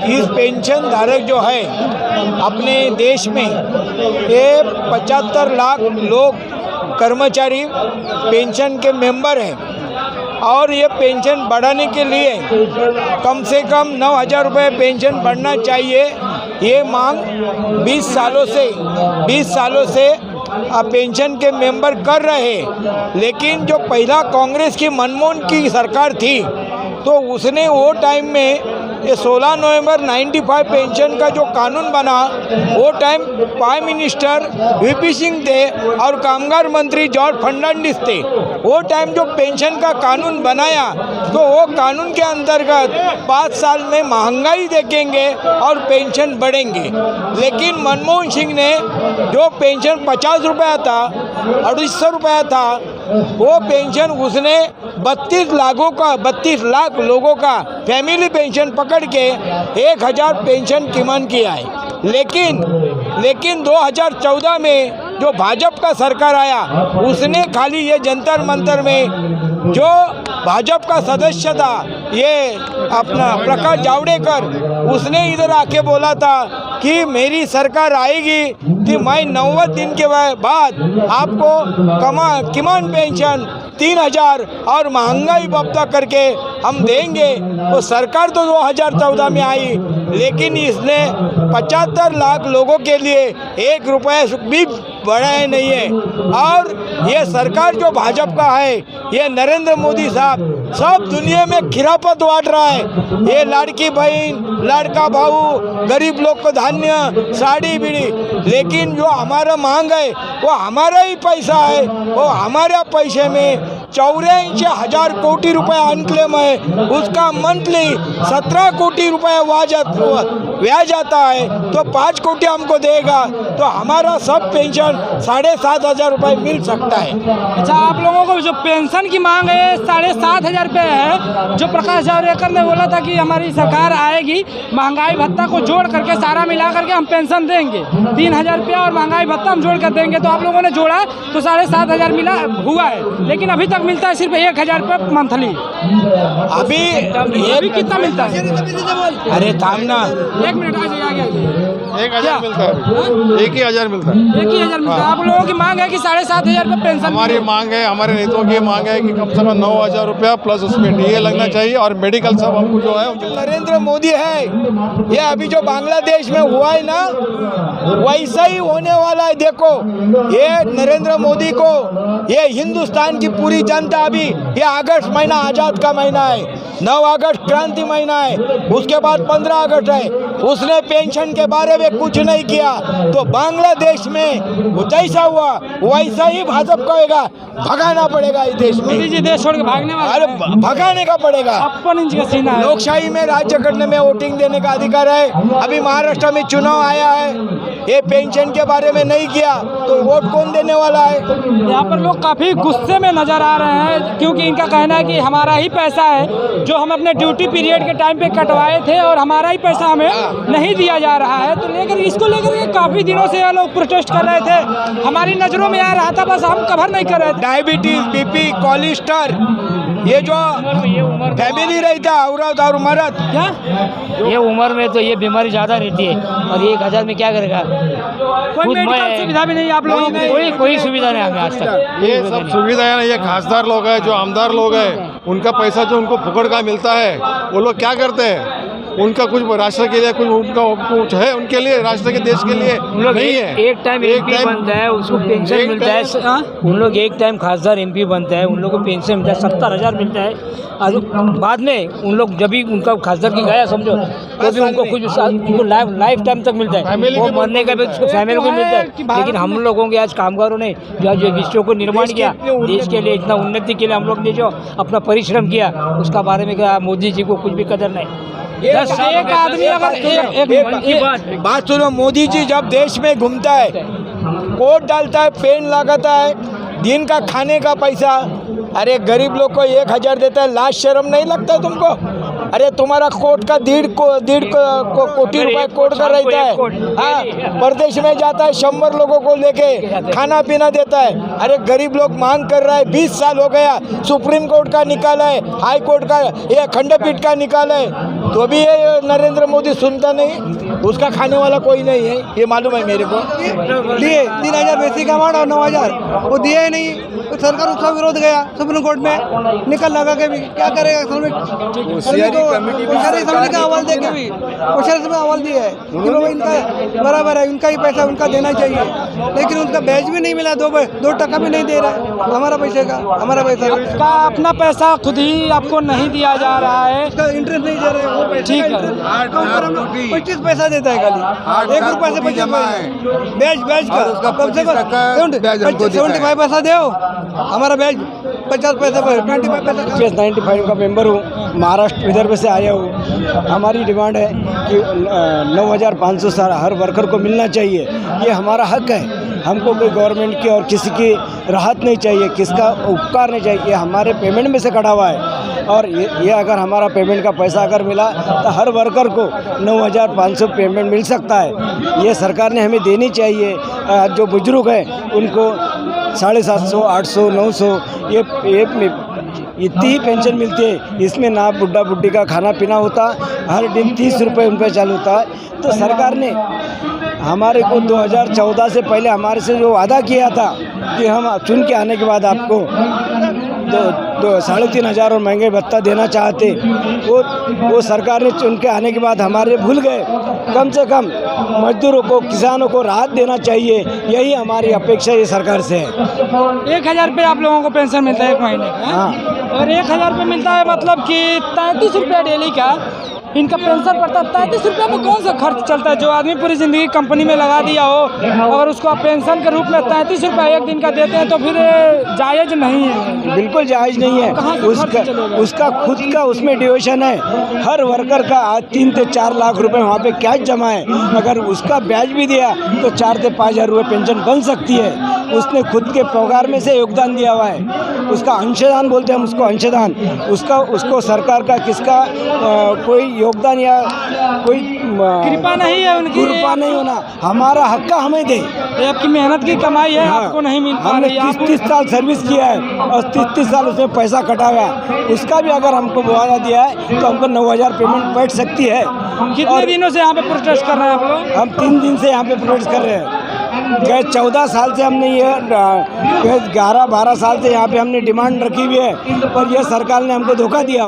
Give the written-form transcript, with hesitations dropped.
इस पेंशन धारक जो है अपने देश में ये 75 लाख लोग कर्मचारी पेंशन के मेंबर हैं और ये पेंशन बढ़ाने के लिए कम से कम 9,000 रुपये पेंशन बढ़ना चाहिए। ये मांग 20 सालों से पेंशन के मेंबर कर रहे हैं। लेकिन जो पहला कांग्रेस की मनमोहन की सरकार थी तो उसने वो टाइम में ये 16 नवंबर 95 पेंशन का जो कानून बना, वो time prime minister VP Singh थे और कामगार मंत्री जॉर्ज फर्नांडिस थे। वो टाइम जो पेंशन का कानून बनाया तो वो कानून के अंतर्गत 5 साल में महंगाई देखेंगे और पेंशन बढ़ेंगे। लेकिन मनमोहन सिंह ने जो पेंशन 50 रुपया था, 250 रुपया था, वो पेंशन उसने 32 लाख लोगों का फैमिली पेंशन पकड़ के 1,000 पेंशन कीमत किया है। लेकिन 2014 में जो भाजपा का सरकार आया उसने खाली ये जंतर मंतर में जो भाजपा का सदस्य था ये अपना प्रकाश जावड़ेकर, उसने इधर आके बोला था कि मेरी सरकार आएगी कि मैं 90 दिन के बाद आपको कीमत पेंशन 3,000 और महंगाई बफ्ता करके हम देंगे। तो सरकार तो 2014 में आई, लेकिन इसने 75 लाख लोगों के लिए 1 रुपया भी बढ़ाए नहीं है। और ये सरकार जो भाजपा का है, ये नरेंद्र मोदी साहब सब दुनिया में खिरापत बांट रहा है। ये लाड़की बहन, लड़का भाऊ, गरीब लोग को धान्य, साड़ी बीड़ी, लेकिन जो हमारा मांग है वो हमारा ही पैसा है। वो हमारे पैसे में 84,000 कोटी रुपया अनक्लेम है, उसका मंथली 17 कोटी रुपया ब्याज आता है, तो 5 कोटी हमको देगा तो हमारा सब पेंशन 7,500 रुपये मिल सकता है। अच्छा, आप लोगों को जो पेंशन की मांग है 7,500 रुपये है, जो प्रकाश जावड़ेकर ने बोला था कि हमारी सरकार आएगी, महंगाई भत्ता को जोड़ करके सारा मिला करके हम पेंशन देंगे 3,000 रुपया और महंगाई भत्ता हम जोड़ कर देंगे। तो आप लोगों ने जोड़ा तो 7,500 मिला हुआ है, लेकिन अभी तक मिलता है सिर्फ 1,000 रुपये मंथली। अभी कितना मिलता है? अरे थाम ना, 1 मिनट आ जाइए। 1,000 मिलता है, 1,000 मिलता है। 1,000 मिलता है। आप लोगों की मांग है कि 7,500 रुपये पेंशन। हमारी मांग है, हमारे नेताओं की मांग है कि कम से कम 9,000 रुपया प्लस उसमें डीए लगना चाहिए और मेडिकल सब हमको जो है। नरेंद्र मोदी है, ये अभी जो बांग्लादेश में हुआ है ना वैसा ही होने वाला है। देखो ये नरेंद्र मोदी को, ये हिंदुस्तान की पूरी जनता, अभी ये अगस्त महीना आज़ाद का महीना है, 9 अगस्त क्रांति महीना है, उसके बाद 15 अगस्त है, उसने पेंशन के बारे में कुछ नहीं किया। तो बांग्लादेश में जैसा हुआ वैसा ही भाजपा कहेगा, भगाना पड़ेगा इस देश में। मोदी जी देश छोड़ के भागने वाले, अरे भगाने का पड़ेगा। अपन इंच का सीना है। लोकशाही में राज्य करने में वोटिंग देने का अधिकार है। अभी महाराष्ट्र में चुनाव आया है, ये पेंशन के बारे में नहीं किया तो वोट कौन देने वाला है? यहाँ पर लोग काफ़ी गुस्से में नजर आ रहे हैं, क्योंकि इनका कहना है कि हमारा ही पैसा है जो हम अपने ड्यूटी पीरियड के टाइम पे कटवाए थे और हमारा ही पैसा हमें नहीं दिया जा रहा है। तो इसको लेकर के काफ़ी दिनों से ये लोग प्रोटेस्ट कर रहे थे। हमारी नज़रों में आ रहा था, बस हम कवर नहीं कर रहे थे। डायबिटीज, बीपी, कोलेस्ट्रॉल, ये जो फैमिली रहता है औरत और मर्द, क्या ये उम्र में तो ये बीमारी ज़्यादा रहती है और ये 1,000 में क्या करेगा? कोई मेडिकल सुविधा भी नहीं आप लोगों को? कोई सुविधा नहीं हमें आज तक। ये सब सुविधाएं नहीं, ये खासदार लोग हैं, जो आमदार लोग हैं, उनका पैसा जो उनको फुकड़ का मिलता है, वो लोग क्या करते हैं? उनका कुछ राष्ट्र के लिए कुछ है, उनके लिए, राष्ट्र के देश के लिए नहीं है। एक टाइम एमपी बनता है, उसको पेंशन मिलता है। उन लोग एक टाइम खासदार एमपी बनता है, उन लोग को पेंशन मिलता है, 70,000 मिलता है। और बाद में उन लोग जब भी उनका खासदार की गया समझो तो भी उनको कुछ उनको लाइफ टाइम तक मिलता है, वो मरने का भी उसको फैमिली को मिलता है। लेकिन हम लोगों के आज कामगारों ने जो विश्व को निर्माण किया, देश के लिए इतना उन्नति के लिए हम लोग ने जो अपना परिश्रम किया, उसका बारे में क्या मोदी जी को कुछ भी कदर नहीं। एक आदमी अगर बात सुनो, मोदी जी जब देश में घूमता है, कोट डालता है, पेन लगाता है, दिन का खाने का पैसा, अरे गरीब लोग को 1,000 देता है, लाज शर्म नहीं लगता है तुमको? अरे तुम्हारा कोट का 1.5 कोटी रुपए कोट का रहता है। हाँ, प्रदेश में जाता है, 100 लोगों को लेके खाना पीना देता है। अरे गरीब लोग मांग कर रहा है, 20 साल हो गया, सुप्रीम कोर्ट का निकाला है, हाई कोर्ट का, ये खंडपीठ का निकाला है, तो भी ये नरेंद्र मोदी सुनता नहीं, उसका खाने वाला कोई नहीं है, ये मालूम है मेरे को। लिए 3,000 बेसिक अमाउंट और 9,000 वो दिया ही नहीं, तो सरकार उसका विरोध गया सुप्रीम कोर्ट में, निकल लगा के भी क्या करेगा। समिति का अहवाल दे के भी होशियारी में अहवाल दिया है कि वो इनका बराबर है, उनका ही पैसा उनका देना चाहिए, लेकिन उनका बैच भी नहीं मिला, 2 टका भी नहीं दे रहा है हमारा पैसे का, हमारा पैसा का अपना पैसा खुद ही आपको नहीं दिया जा रहा है, उसका इंटरेस्ट नहीं दे रहे हैं, वो पैसे ठीक का है। इंटरेस्ट 25 पैसा देता है खाली, 1 रुपये से 25 बैच का कम से कम 75 पैसा दो, हमारा बैच 50 पैसे पर 25 पैसा। 95 का मेंबर हूँ, महाराष्ट्र विदर्भ से आया हूँ। हमारी डिमांड है कि 9,500 हर वर्कर को मिलना चाहिए, ये हमारा हक है। हमको कोई गवर्नमेंट की और किसी की राहत नहीं चाहिए, किसका उपकार नहीं चाहिए, ये हमारे पेमेंट में से कटा हुआ है। और ये अगर हमारा पेमेंट का पैसा अगर मिला तो हर वर्कर को 9,500 पेमेंट मिल सकता है, ये सरकार ने हमें देनी चाहिए। जो बुजुर्ग हैं उनको 750, 800, 900 ये इतनी ही पेंशन मिलती है, इसमें ना बुढ़ा बुढ़ी का खाना पीना होता, हर दिन 30 रुपये उन पर चालू होता है। तो सरकार ने हमारे को 2014 से पहले हमारे से जो वादा किया था कि हम चुन के आने के बाद आपको 3,500 और महंगे भत्ता देना चाहते, वो सरकार ने चुन के आने के बाद हमारे भूल गए। कम से कम मजदूरों को, किसानों को राहत देना चाहिए, यही हमारी अपेक्षा ये सरकार से है। 1,000 रुपये आप लोगों को पेंशन मिलता है 1 महीने का, हाँ। और 1,000 रुपये मिलता है मतलब कि 33 रुपया डेली का इनका पेंशन पड़ता है। 33 रुपये में कौन सा खर्च चलता है? जो आदमी पूरी ज़िंदगी कंपनी में लगा दिया हो और उसको आप पेंशन के रूप में 33 रुपये एक दिन का देते हैं तो फिर जायज़ नहीं है। बिल्कुल जायज़ नहीं है। उसका खुद का उसमें डिविशन है। हर वर्कर का आज 3 से 4 लाख रुपए वहाँ पे कैश जमा है। अगर उसका ब्याज भी दिया तो 4 से 5 हज़ार रुपये पेंशन बन सकती है। उसने खुद के पगार में से योगदान दिया हुआ है। उसका अंशदान बोलते हैं हम उसको, अंशदान। उसको सरकार का किसका कोई योगदान या कोई कृपा नहीं है, उनकी कृपा नहीं होना। हमारा हक का हमें दे। ये आपकी मेहनत की कमाई है, हाँ, आपको नहीं मिल पा हमने रही। 30 साल सर्विस किया है और 30 साल उसमें पैसा कटा हुआ है। उसका भी अगर हमको मुआवजा दिया है तो हमको 9,000 पेमेंट बैठ सकती है। कितने दिनों से यहाँ पे प्रोटेस्ट कर रहे हैं आप लोग? हम 3 दिन से यहाँ पे प्रोटेस्ट कर रहे हैं। गए 14 साल से हमने ये 11-12 साल से यहाँ पे हमने डिमांड रखी हुई है, पर यह सरकार ने हमको धोखा दिया।